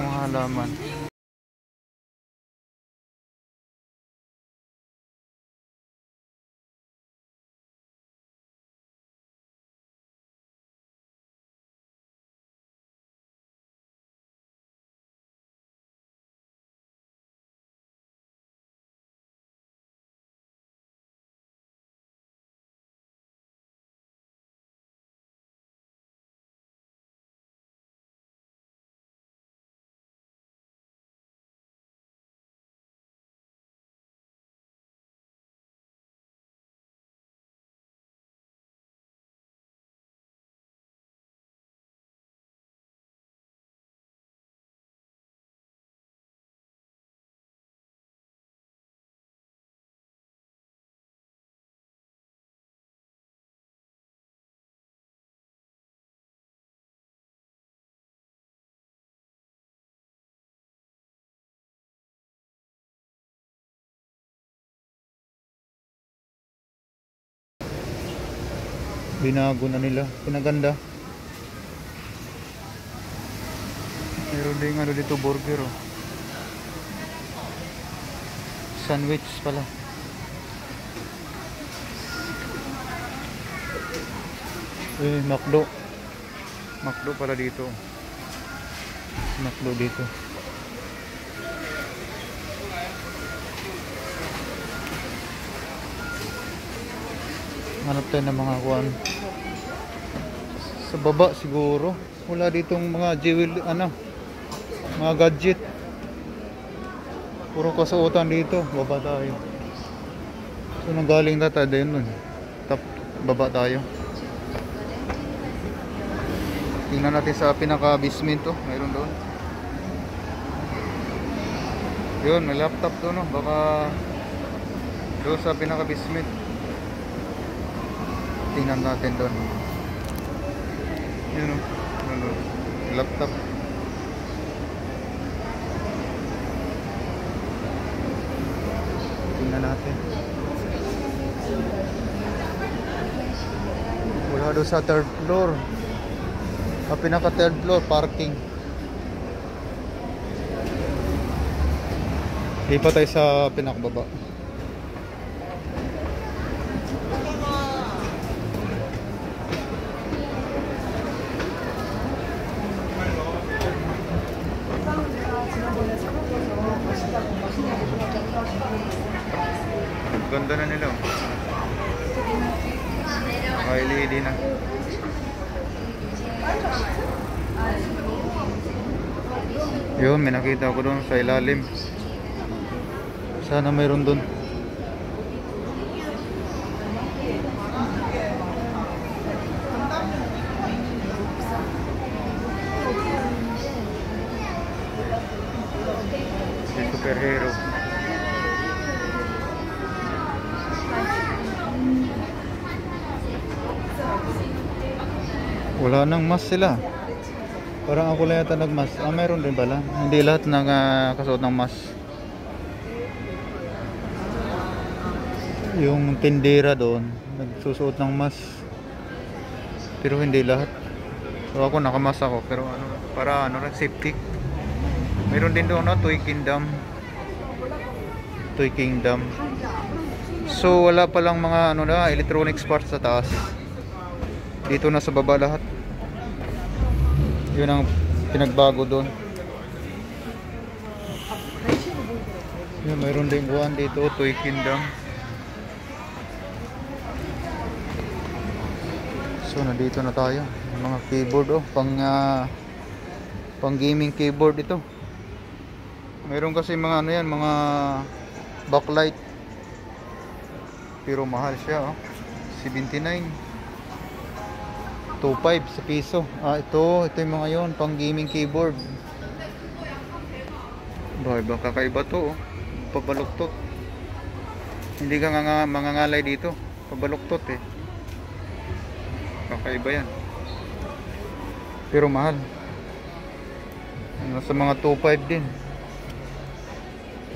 mga halaman. Binago na nila, pinaganda. Meron din ano dito, burger oh. Sandwich pala. McDo pala dito. McDo dito. Hanap tayo ng mga kuwan. Sa baba siguro. Wala ditong mga jewel, mga gadget. Puro kasuotan dito. Baba tayo. So nanggaling na tayo din nun. Baba tayo. Tingnan natin sa pinaka-basement to. Mayroon doon. Yun, may laptop to no. Baka doon sa pinaka-basement. Tingnan natin doon. Yun o. Laptop. Tingnan natin. Wala doon sa third floor. Pinaka third floor, parking. Di pa tayo sa pinakababa. Ganda na nila. LED na. Yun, may nakita ko doon sa ilalim. Sana mayroon doon. Si superhero. Wala nang mask sila. Parang ako lang yata nag-mask. Meron din pala. Hindi lahat ng kasuot ng mask. Yung tindera doon nagsusuot ng mask. Pero hindi lahat. So ako nakamask ako. Pero para safety. Meron din doon Toy Kingdom. Toy Kingdom. So wala palang mga electronics parts sa taas. Dito na sa baba lahat. Yun ang pinagbago doon. Yun, mayroon din buwan dito, Toy Kingdom. So nandito na tayo. Mga keyboard pang gaming keyboard ito. Mayroon kasi mga mga backlight. Pero mahal siya 79. 2.5 sa piso. Ito yung mga yon, pang gaming keyboard. Baka kakaiba to pabaluktot. Hindi ka mangangalay dito. Pabaluktot kakaiba yan. Pero mahal. Nasa mga 2.5 din.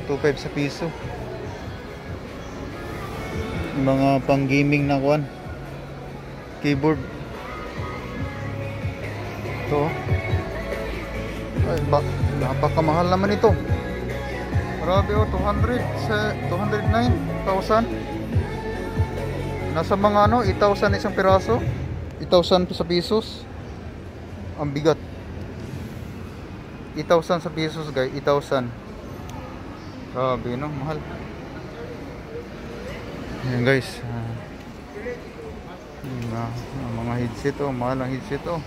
2.5 sa piso. Mga pang gaming na keyboard. Ito. Ay, Napakamahal naman ito. Grabe oh, 200 sa 209,000. Nasa mga ano, 8,000 isang piraso. 8,000 sa pesos. Ang bigat. 8,000 sa pesos guys, 8,000. Grabe no, mahal. Ayan guys. Mga headset oh, mahal ang headset oh.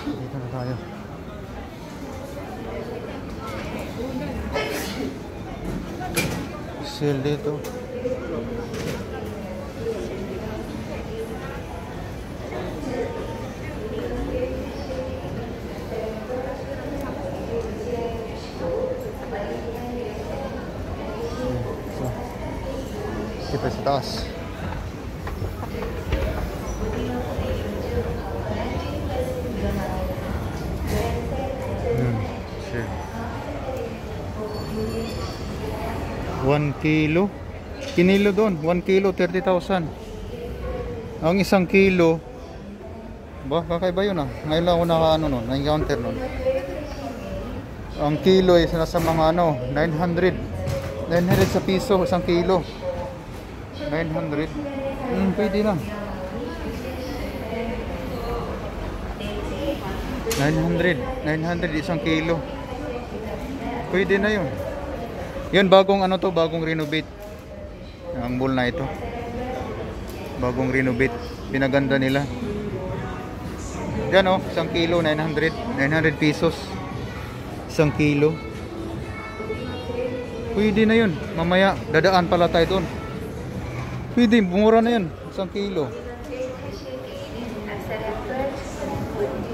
Dito na tayo. Sale dito. Kita sa taas. Sure. 1 kilo. Kinilo doon. 1 kilo, 30,000. Ang isang kilo. Ba, kakaiba yun ah. Ngayon lang ako naka-ano nun. Na-encounter nun. Ang kilo is nasa mga ano, 900. 900 sa piso, isang kilo. 900. Pwede na. 900 isang kilo. Pwede na yun. Yun, bagong ano to, bagong renovate. Ang mall na ito. Bagong renovate. Pinaganda nila. Yan oh, isang kilo, 900 pesos. Isang kilo. Pwede na yun. Mamaya, dadaan pala tayo doon. Pwede, mura na yun. Isang kilo.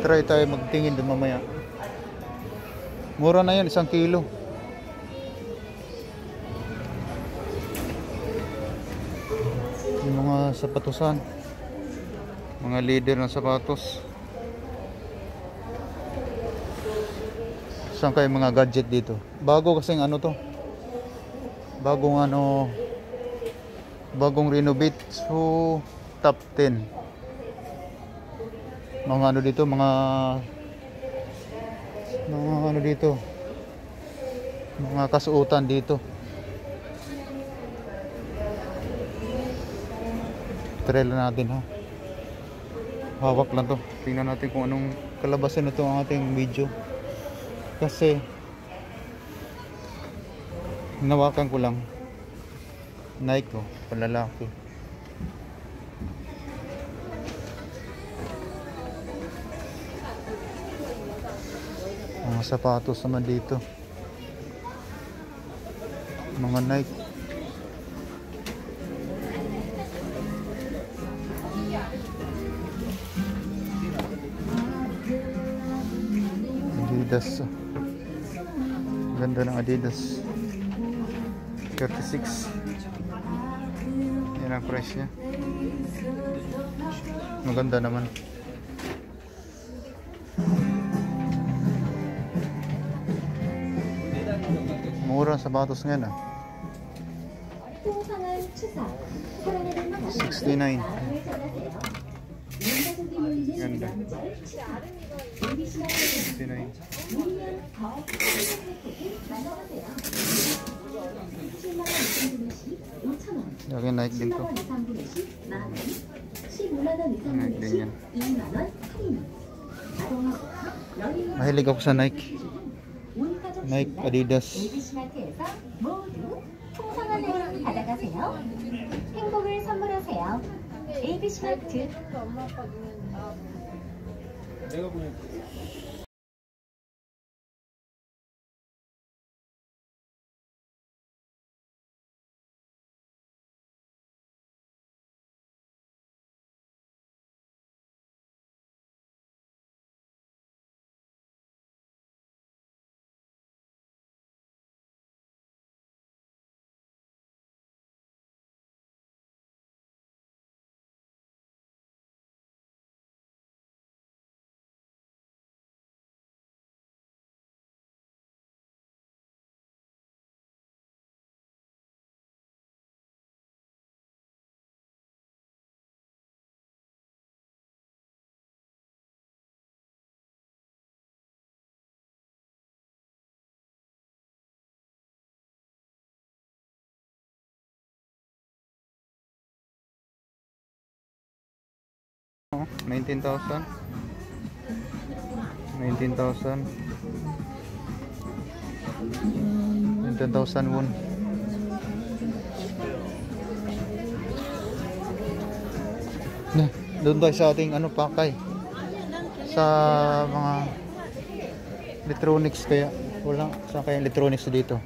Try tayo magtingin doon mamaya. Mura na yun, isang kilo. Yung mga sapatusan. Mga leader ng sapatos. Saan kayo mga gadget dito? Bago kasing ano to. Bagong ano, bagong renovate. So top 10. Mga ano dito, mga ano dito, mga kasuotan dito. Try lang natin ha. Hawak lang to. Tingnan natin kung anong kalabasan na to ang ating video. Kasi hinawakan ko lang. Nike ko, panlalaki. Mga sapatos naman dito. Mga Nike. Adidas. Ganda ng Adidas. 36. Yan ang price niya. Maganda naman. Mura ang sapatos ngayon ah. 69. Ganda. 69. Lagi naik din to. Naik din yan. Mahilig ako sa Nike. Nike, Adidas. 풍성한 행 받아가세요. 행복을 선물하세요. ABC마트. 19,000. 19,000. 10,000 won. Na, doon tayo sa ating ano pakay. Sa mga electronics kaya wala sa kaya electronics dito.